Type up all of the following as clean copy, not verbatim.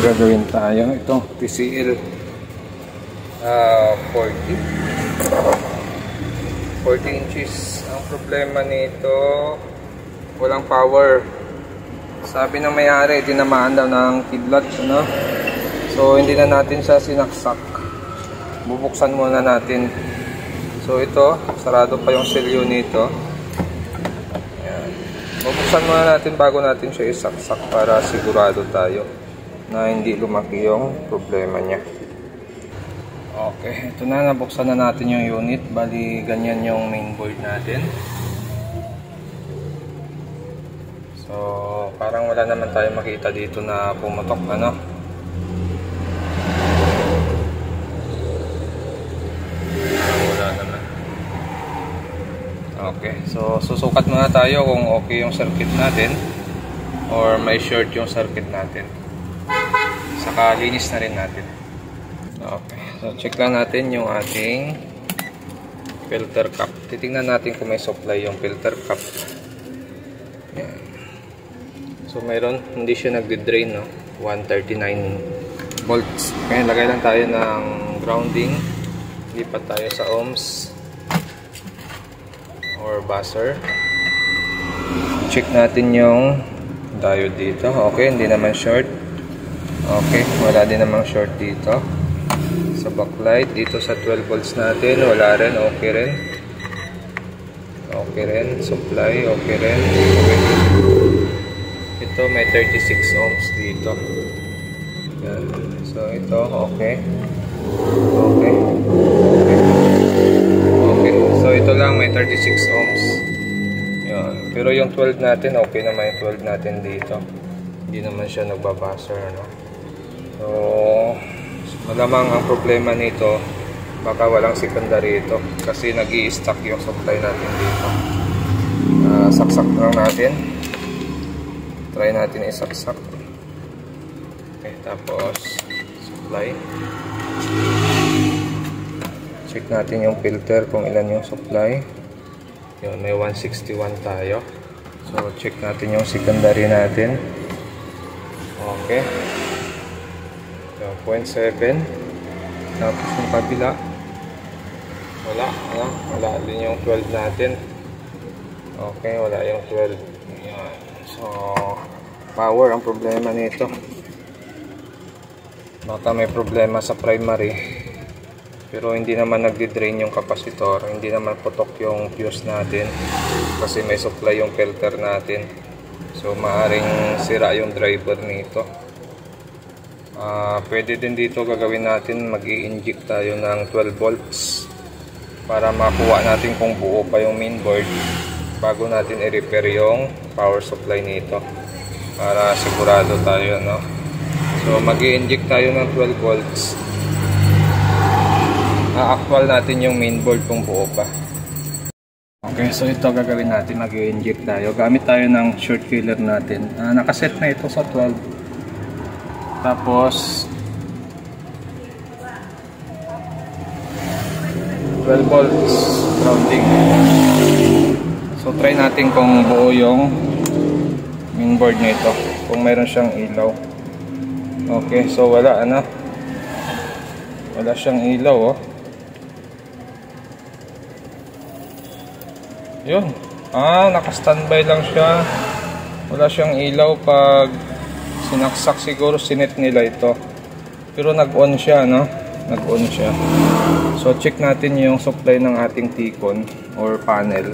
gagawin tayo. Ito, TCL 40 inches. Ang problema nito, walang power. Sabi ng may-ari, tinamaan daw ng kidlat, ano? So hindi na natin siya sinaksak. Bubuksan muna natin. So ito, sarado pa yung selyo nito. Ayan. Bubuksan muna natin bago natin siya isaksak para sigurado tayo na hindi lumaki yung problema niya. Okay, ito na, nabuksan na natin yung unit. Bali, ganyan yung mainboard natin. So, parang wala naman tayo makita dito na pumutok, ano? Wala naman. Okay, so susukat muna tayo kung okay yung circuit natin or may short yung circuit natin. Saka linis na rin natin. Okay, so check lang natin yung ating filter cap. Titingnan natin kung may supply yung filter cap. Yan. So mayroon, hindi siya nagde-drain, no? 139 volts. Kaya lagay lang tayo ng grounding. Lipat tayo sa ohms or buzzer. Check natin yung diode dito. Okay, hindi naman short. Okay, wala din namang short dito. Sa backlight, dito sa 12 volts natin, wala rin, okay rin. Okay rin, supply, okay rin. Okay. Ito, may 36 ohms dito. Yan. So, ito, okay. Okay. Okay. So, ito lang, may 36 ohms. Yan. Pero yung 12 natin, okay naman yung 12 natin dito. Hindi naman siya nagbabuzzer, no? So, malamang ang problema nito, baka walang secondary ito kasi nag-i-stack yung supply natin dito. Saksak lang natin. Try natin isaksak. Okay, tapos supply. Check natin yung filter kung ilan yung supply. Yun, may 161 tayo. So, check natin yung secondary natin. Okay. 0.7. Tapos yung kabila wala din yung 12 natin. Okay, wala yung 12. Ayan. So power ang problema nito. Baka may problema sa primary, pero hindi naman nagdi-drain yung capacitor, hindi naman putok yung fuse natin kasi may supply yung filter natin. So maaring sira yung driver nito. Pwede din dito gagawin natin, mag-i-inject tayo ng 12 volts para makuha natin kung buo pa yung mainboard bago natin i-repair yung power supply nito para sigurado tayo, no? So mag-i-inject tayo ng 12 volts. Actual natin yung mainboard kung buo pa. Okay, so ito gagawin natin, mag-i-inject tayo. Gamit tayo ng short killer natin. Nakaset na ito sa 12. Tapos 12 volts grounding. So try natin kung buo yung mainboard nito, kung mayroon siyang ilaw. Okay, so wala, ano? Wala siyang ilaw, oh. Yun. Naka-standby lang siya. Wala siyang ilaw pag sinaksak, siguro sinet nila ito. Pero nag-on siya, no? Nag-on siya. So check natin yung supply ng ating T-con or panel.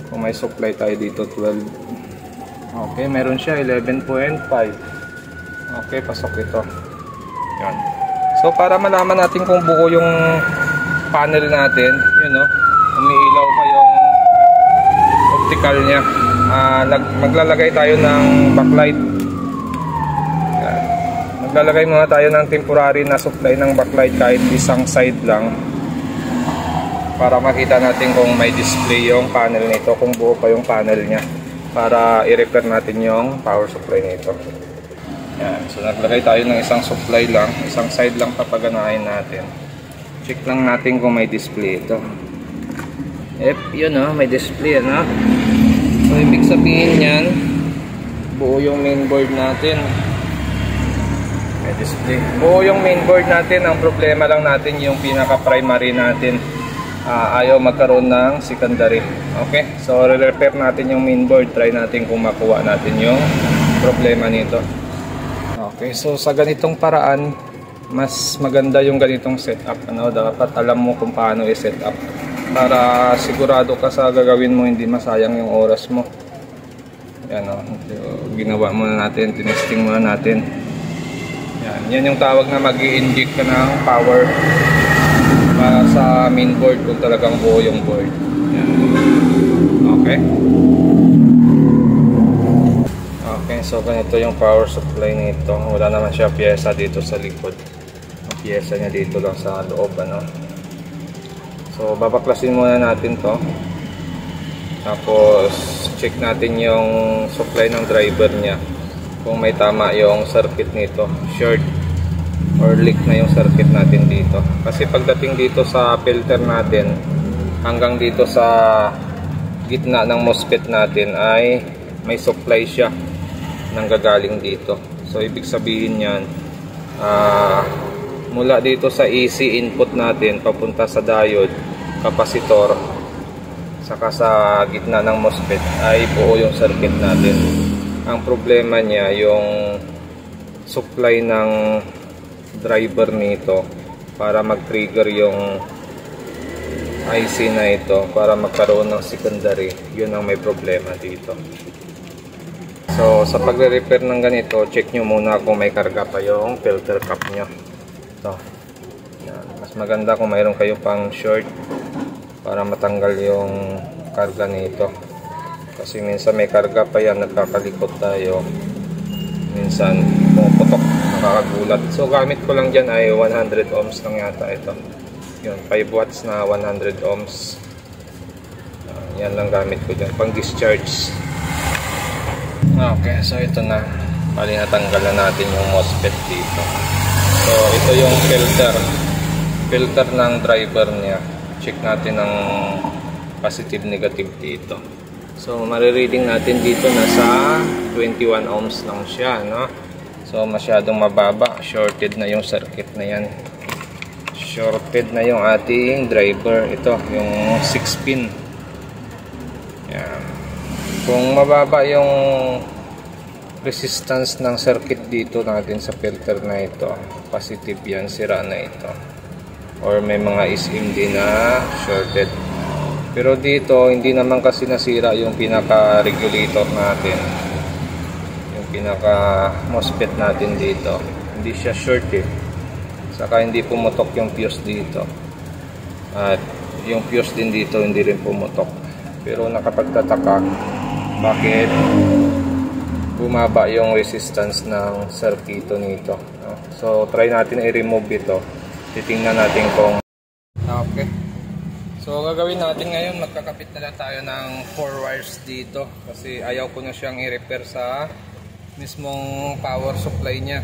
Kung may supply tayo dito, 12. Okay, meron siya 11.5. Okay, pasok ito. Yan. So para malaman natin kung buo yung panel natin, yun, no? Umiilaw pa yung optical niya. Maglalagay tayo ng backlight. Maglalagay muna tayo ng temporary na supply ng backlight kahit isang side lang para makita natin kung may display yung panel nito, kung buo pa yung panel niya, para i-repair natin yung power supply nito. Yan. So naglagay tayo ng isang supply lang, isang side lang papaganahin natin. Check lang natin kung may display ito. Yun, may display, ano? So ibig sabihin yan, buo yung mainboard natin. may display. Buo yung mainboard natin. Ang problema lang natin yung pinaka-primary natin. Ayaw magkaroon ng secondary. Okay, so re-repair natin yung mainboard. Try natin kung makuha natin yung problema nito. Okay, so sa ganitong paraan, mas maganda yung ganitong setup. Dapat alam mo kung paano i-set up para sigurado ka sa gagawin mo, hindi masayang yung oras mo. Yan, ginawa muna natin, tinesting muna natin. Yan yung tawag na mag-i-inject ka ng power para sa mainboard kung talagang buo yung board. Yan. Okay. Okay, so ganito yung power supply nito. Wala naman siya pyesa dito sa likod. Ang pyesa niya dito lang sa loob, So babaklasin muna natin to. Tapos check natin yung supply ng driver niya. Kung may tama yung circuit nito, short or leak na yung circuit natin dito. Kasi pagdating dito sa filter natin, hanggang dito sa gitna ng MOSFET natin ay may supply siya nang gagaling dito. So ibig sabihin yan, mula dito sa AC input natin papunta sa diode, kapasitor, saka sa gitna ng MOSFET ay buo yung circuit natin. Ang problema niya yung supply ng driver nito para mag-trigger yung IC na ito para magkaroon ng secondary. Yun ang may problema dito. So sa pagre-repair ng ganito, check nyo muna kung may karga pa yung filter cap nyo. Ito. Yan. Mas maganda kung mayroon kayo pang short para matanggal yung karga nito. Kasi minsan may karga pa yan, nagkakalikot tayo. Minsan pumuputok, nakakagulat. So gamit ko lang dyan ay 100 ohms lang yata ito. Yun, 5 watts na 100 ohms. Yan lang gamit ko dyan, pang discharge. Okay, so ito na. Bali natanggal na natin yung MOSFET dito. So ito yung filter ng driver niya. Check natin ang positive negative dito. So marireading natin dito nasa 21 ohms lang siya, So masyadong mababa, shorted na yung circuit na yan. Shorted na yung ating driver. Ito yung 6 pin. Yan. Kung mababa yung resistance ng circuit dito natin sa filter na ito, positive yan, sira na ito. Or may mga ism din na shorted. Pero dito, hindi naman kasi nasira yung pinaka-regulator natin. Yung pinaka-MOSFET natin dito. Hindi siya short Saka hindi pumutok yung fuse dito. At yung fuse din dito, hindi rin pumutok. Pero nakapagtataka, bakit bumaba yung resistance ng circuito nito. So try natin i-remove ito. Titingnan natin kung okay. So gagawin natin ngayon, magkakapit na lang tayo ng 4 wires dito kasi ayaw ko na siyang i-repair sa mismong power supply niya.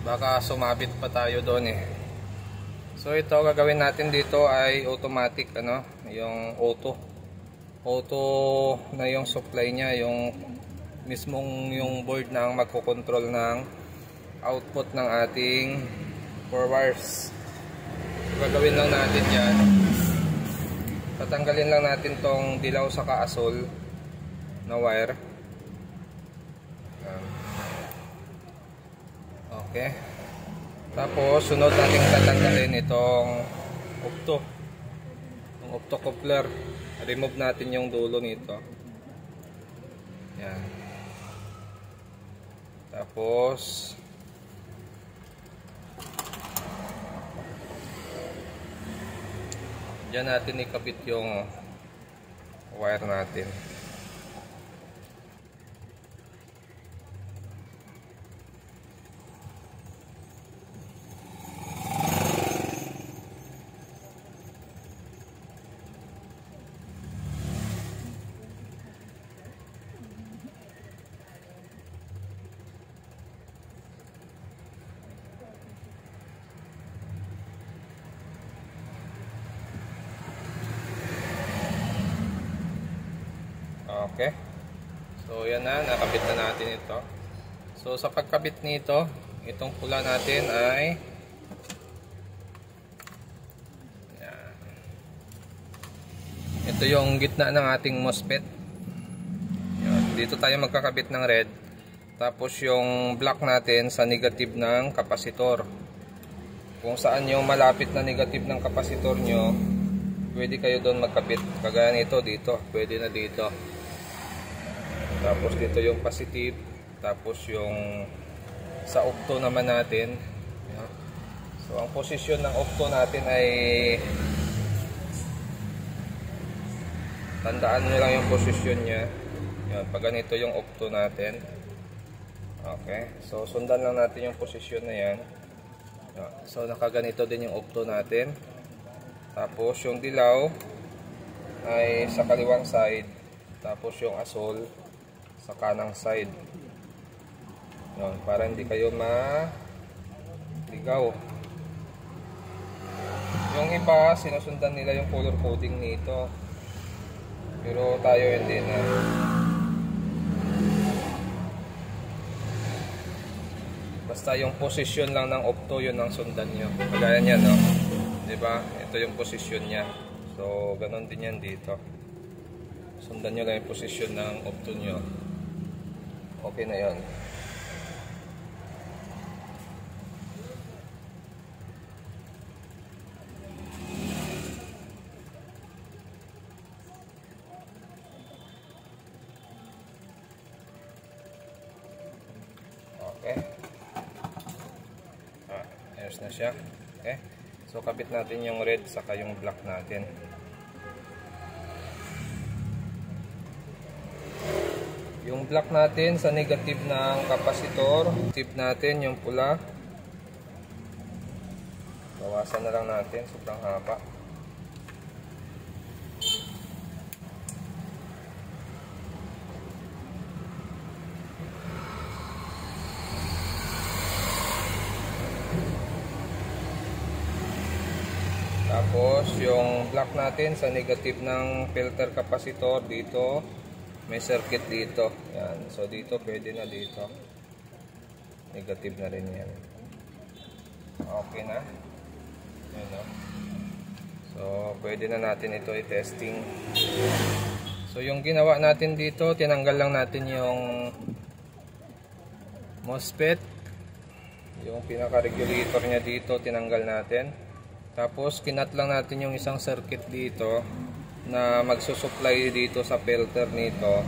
Baka sumabit pa tayo doon So ito gagawin natin dito ay automatic, yung auto na yung supply niya, yung mismong yung board na magkocontrol ng output ng ating 4 wires. Gagawin lang natin yan, tatanggalin lang natin tong dilaw sa kaasol na wire. Okay, tapos sunod natin tatanggalin itong optocoupler. Remove natin yung dulo nito. Yan. Tapos diyan natin ikabit yung wire natin. Okay. So yan na, nakabit na natin ito. So sa pagkabit nito, Itong pula natin ay yan. Ito yung gitna ng ating MOSFET. Yan. Dito tayo magkakabit ng red. Tapos yung black natin sa negative ng kapasitor. Kung saan yung malapit na negative ng kapasitor nyo, pwede kayo doon magkabit. Kagaya nito dito, pwede na dito. Tapos dito yung positive. Tapos yung sa octo naman natin. So ang posisyon ng octo natin ay, tandaan nyo lang yung posisyon nya. Yan, pag ganito yung octo natin. Okay, so sundan lang natin yung posisyon na yan. So nakaganito din yung octo natin. Tapos yung dilaw ay sa kaliwang side. Tapos yung asol sa kanang side. Yun, para hindi kayo maligaw. Yung iba sinusundan nila yung color coding nito. Pero tayo hindi na. Basta yung posisyon lang ng octo, yun ang sundan nyo. Kagaya niya, no? Diba? Ito yung posisyon niya. So, ganon din yan dito. Sundan nyo lang yung posisyon ng octo nyo. Okay na yun. Okay. Ayos na siya. Okay. So kabit natin yung red saka yung black natin. Yung black natin sa negative ng kapasitor, tip natin yung pula. Bawasan na lang natin, sobrang haba. Tapos yung black natin sa negative ng filter capacitor dito, may circuit dito. Yan. So dito pwede na dito. Negative na rin yan. Okay na. Yan, no? So pwede na natin ito i-testing. So yung ginawa natin dito, tinanggal lang natin yung MOSFET. Yung pinaka-regulator niya dito, tinanggal natin. Tapos kinat lang natin yung isang circuit dito na magsusupply dito sa filter nito,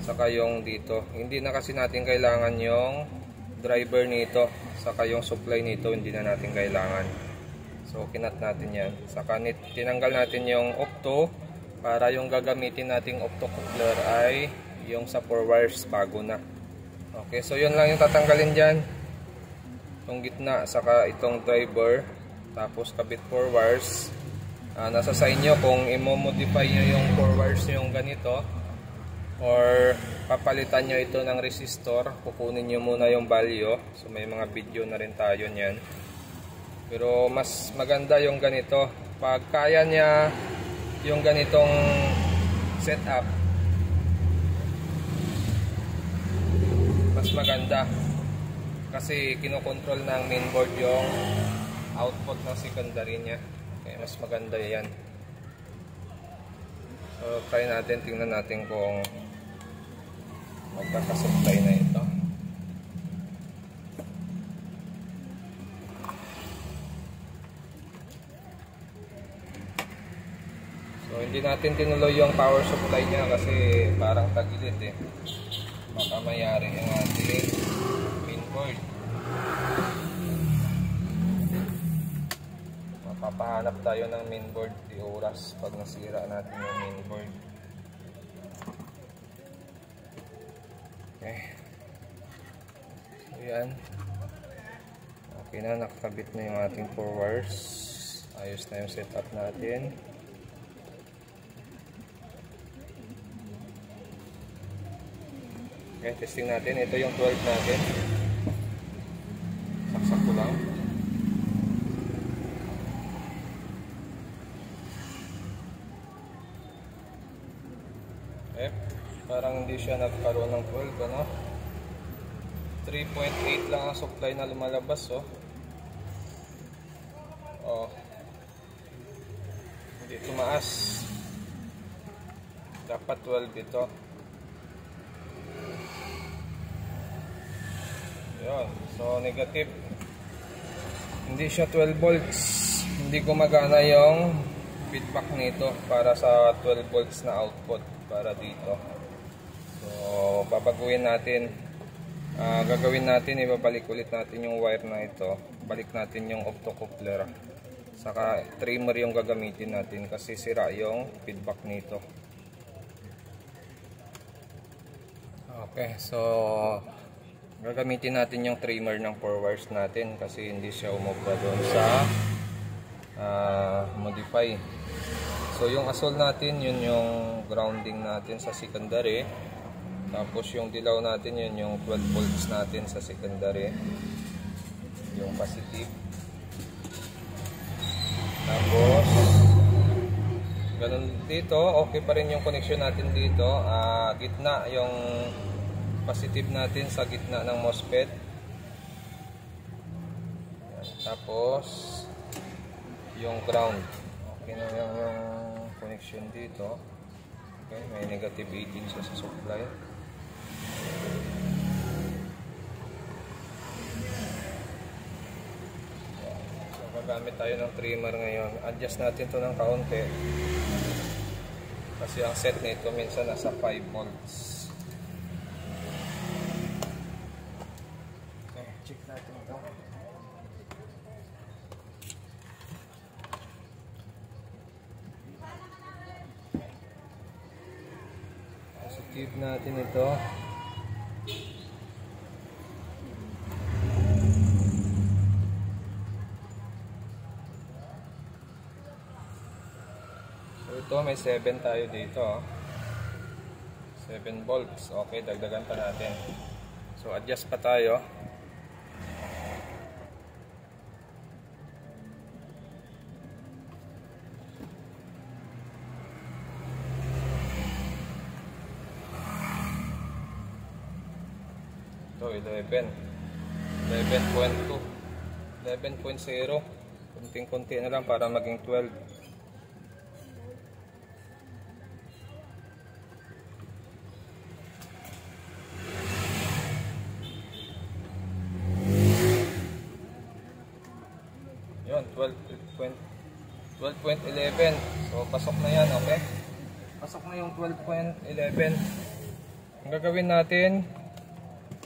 saka yung dito. Hindi na kasi natin kailangan yung driver nito, saka yung supply nito hindi na natin kailangan. So kinat natin yan. Saka tinanggal natin yung octo para yung gagamitin nating octo coupler ay yung sa 4 wires bago na. Okay, so yun lang yung tatanggalin dyan. Itong gitna, saka itong driver. Tapos kabit 4 wires. Nasa sa inyo kung i-modify nyo yung 4 wires nyo yung ganito or papalitan nyo ito ng resistor, kukunin nyo muna yung value. So may mga video na rin tayo nyan. Pero mas maganda yung ganito. Pag kaya niya yung ganitong setup, mas maganda. Kasi kinokontrol ng mainboard yung output ng secondary niya. Okay, mas maganda yan. So try natin, tingnan natin kung magkakasupply na ito. So hindi natin tinuloy yung power supply niya kasi parang tagilid eh. Baka mayari yung ating mainboard. Papahanap tayo ng mainboard di oras pag nasira natin yung mainboard. Okay. So yan. Okay na, nakakabit na yung ating 4 wires. Ayos na yung setup natin. Okay, testing natin. Ito yung 12 natin. Saksak ko lang. Parang hindi siya nagkaroon ng 12, ano? 3.8 lang ang supply na lumalabas, oh. Oh. Hindi tumaas. Dapat 12 ito. Yun. So, negative. Hindi siya 12 volts. Hindi gumagana yung feedback nito para sa 12 volts na output para dito. So, babaguhin natin. Gagawin natin, ibabalik ulit natin yung wire na ito. Balik natin yung optocoupler. Saka trimmer yung gagamitin natin kasi sira yung feedback nito. Okay, so gagamitin natin yung trimmer ng 4 wires natin kasi hindi siya umubra doon sa modify. So yung asol natin, yun yung grounding natin sa secondary. Tapos yung dilaw natin, yun yung 12 volts natin sa secondary. Yung positive. Tapos ganun dito, okay pa rin yung connection natin dito. Gitna yung positive natin sa gitna ng MOSFET. Tapos yung ground. Okay na yung connection dito. Okay, may negative 18 sa supply. So gagamit tayo ng trimmer ngayon. Adjust natin to ng kaunti. Kasi ang set nito minsan nasa 5 volts. Okay, check natin ito. Positive natin ito. So ito may 7 tayo dito. 7 volts. Okay, dagdagan pa natin. So adjust pa tayo. Ito 11. 11.2. 11.0. Kunting-kunti na lang para maging 12. Yun, 12.11. So, pasok na yan, okay? Pasok na yung 12.11. Ang gagawin natin,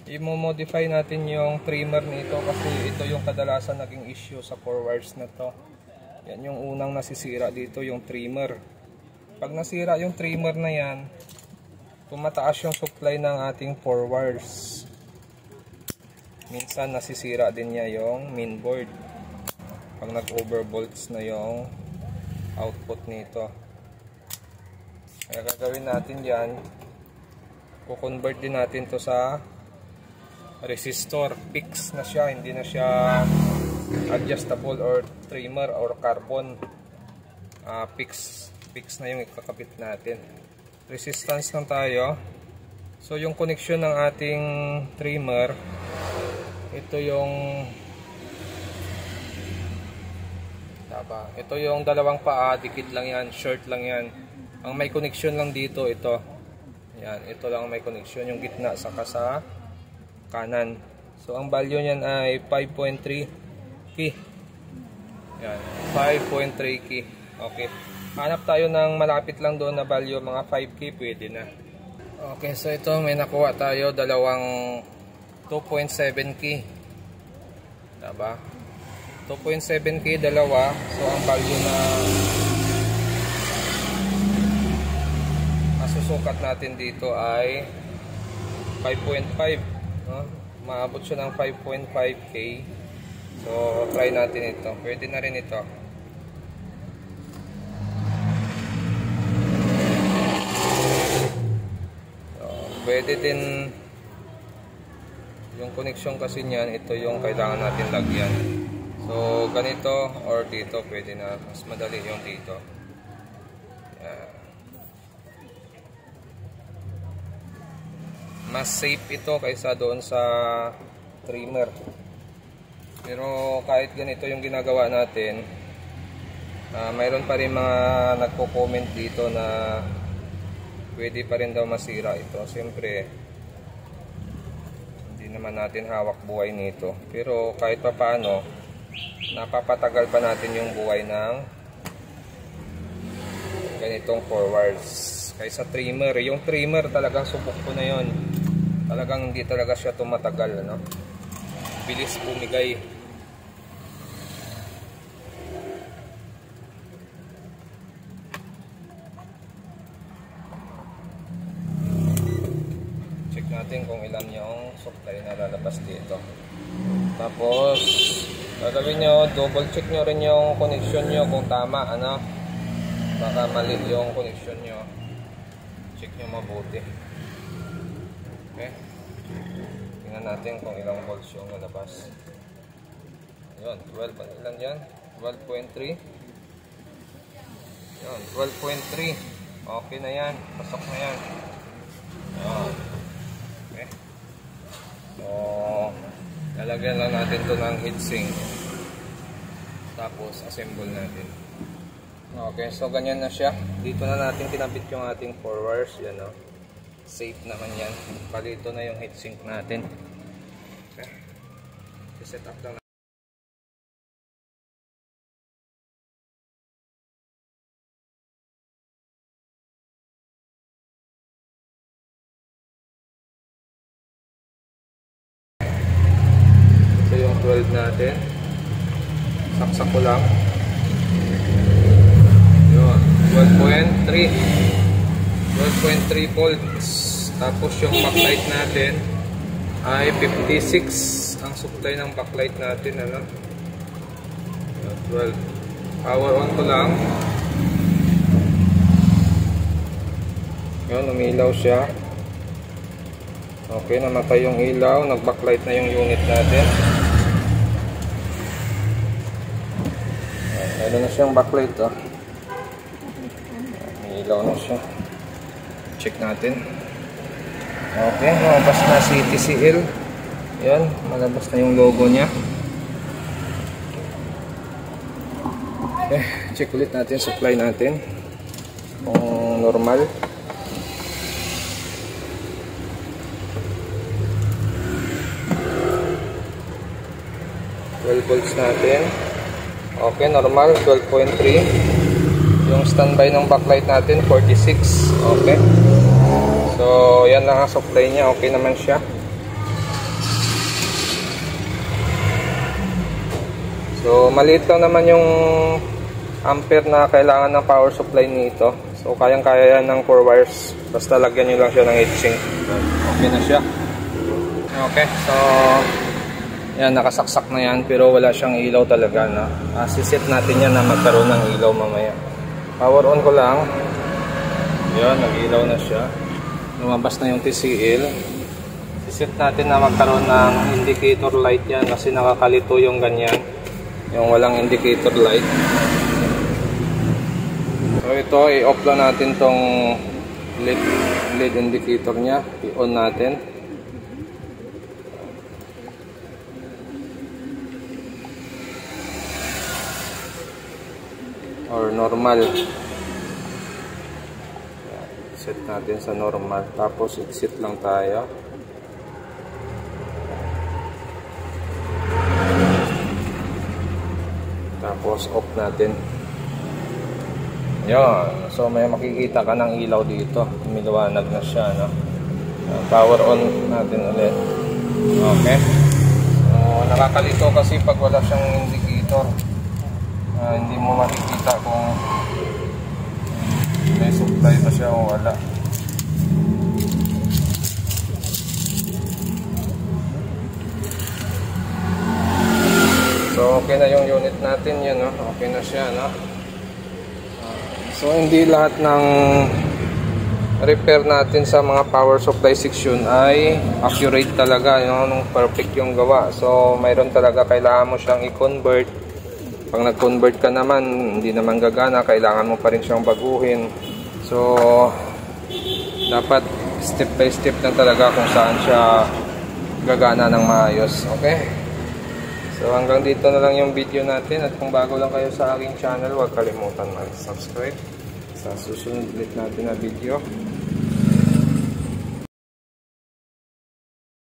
i-modify natin yung trimmer nito kasi ito yung kadalasan naging issue sa 4 wires na to. Yan yung unang nasisira dito, yung trimmer. Pag nasira yung trimmer na yan, tumataas yung supply ng ating 4 wires. Minsan nasisira din niya yung mainboard pag nag-overvolts na yung output nito. Kaya gagawin natin yan, kukonvert din natin to sa resistor. Fix na siya, hindi na siya adjustable or trimmer or carbon. Fix na yung ikakabit natin. Resistance lang tayo. So yung connection ng ating trimmer, ito yung ito yung dalawang paa, dikit lang yan, short lang yan. Ang may connection lang dito, ito. Yan, ito lang ang may connection, yung gitna saka sa kanan. So ang value niyan ay 5.3 key. Yan, 5.3 key. Okay. Hanap tayo ng malapit lang doon na value, mga 5 key, pwede na. Okay, so ito may nakuha tayo, dalawang 2.7 key. Diba? 2.7k dalawa. So ang value na masusukat natin dito ay 5.5, no? Maabot siya ng 5.5k. So try natin ito. Pwede na rin ito. So, pwede din yung connection kasi niyan, ito yung kailangan natin lagyan. So, ganito or dito, pwede na. Mas madali yung dito. Yan. Mas safe ito kaysa doon sa trimmer. Pero kahit ganito yung ginagawa natin, mayroon pa rin mga nagko-comment dito na pwede pa rin daw masira ito. Siyempre, hindi naman natin hawak buhay nito. Pero kahit pa paano, napapatagal pa natin yung buhay ng ganitong forwards. Kaysa trimmer. Yung trimmer talagang subok ko na yon. Talagang hindi talaga siya tumatagal, ano? Bilis bumigay. Check natin kung ilan yung supply na lalabas dito. Tapos gagawin nyo, double check nyo rin yung connection nyo kung tama, ano? Baka mali yung connection nyo. Check nyo mabuti. Okay, tingnan natin kung ilang volts yung lalabas. Yun, 12, ilan yan? 12.3. Yun, 12.3. Okay na yan, pasok na yan. Yun. Okay, so lalagyan lang natin to ng heatsink, tapos assemble natin. Okay, so ganyan na siya. Dito na natin kinabit yung ating forwards. Yan, o. Safe naman yan. Palito na yung heatsink natin. Okay, set up lang. Ito yung 12 natin. Saksak ko lang. Yun, 12.3 volts. Tapos yung backlight natin ay 56 ang supply ng backlight natin, ano? 12. Power on ko lang. Yun, umilaw siya. Okay, namatay yung ilaw. Nag-backlight na yung unit natin. Meron na siyang backlight, oh. Umilaw na siya. Check natin. Okay, malabas na si TCL. Yan, malabas na yung logo niya. Okay, check ulit natin supply natin kung normal. Volts natin. Okay, normal 12.3. Yung standby ng backlight natin 46. Okay. So, yan lang ang supply niya. Okay naman siya. So, maliit lang naman yung ampere na kailangan ng power supply nito. So, kayang-kaya yan ng 4 wires. Basta lagyan nyo lang siya ng heatsink. Okay na siya. Okay, so yan, nakasaksak na yan. Pero wala siyang ilaw talaga, no? Siset natin yan na magkaroon ng ilaw mamaya. Power on ko lang. Yan, nag-ilaw na siya. Lumabas na yung TCL. Siset natin na magkaroon ng indicator light yan kasi nakakalito yung ganyan, yung walang indicator light. So ito, i-off lang natin tong LED indicator nya. I-on natin. Or normal. Set natin sa normal. Tapos exit lang tayo. Tapos off natin. Yan. So may makikita ka ng ilaw dito. Umilawanag na siya, no? Power on natin ulit. Okay. So nakakalito kasi pag wala siyang indicator. Hindi mo makikita kung may supply pa siya o wala. So okay na yung unit natin yan, no? Okay na siya, no? So hindi lahat ng repair natin sa mga power supply section ay accurate talaga, no? Perfect yung gawa. So mayroon talaga kailangan mo siyang i-convert. Pag nag-convert ka naman, hindi naman gagana, kailangan mo pa rin siyang baguhin. So dapat step by step lang talaga kung saan siya gagana ng maayos. Okay? So hanggang dito na lang yung video natin. At kung bago lang kayo sa aking channel, huwag kalimutan mag-subscribe sa susunod ulit natin na video.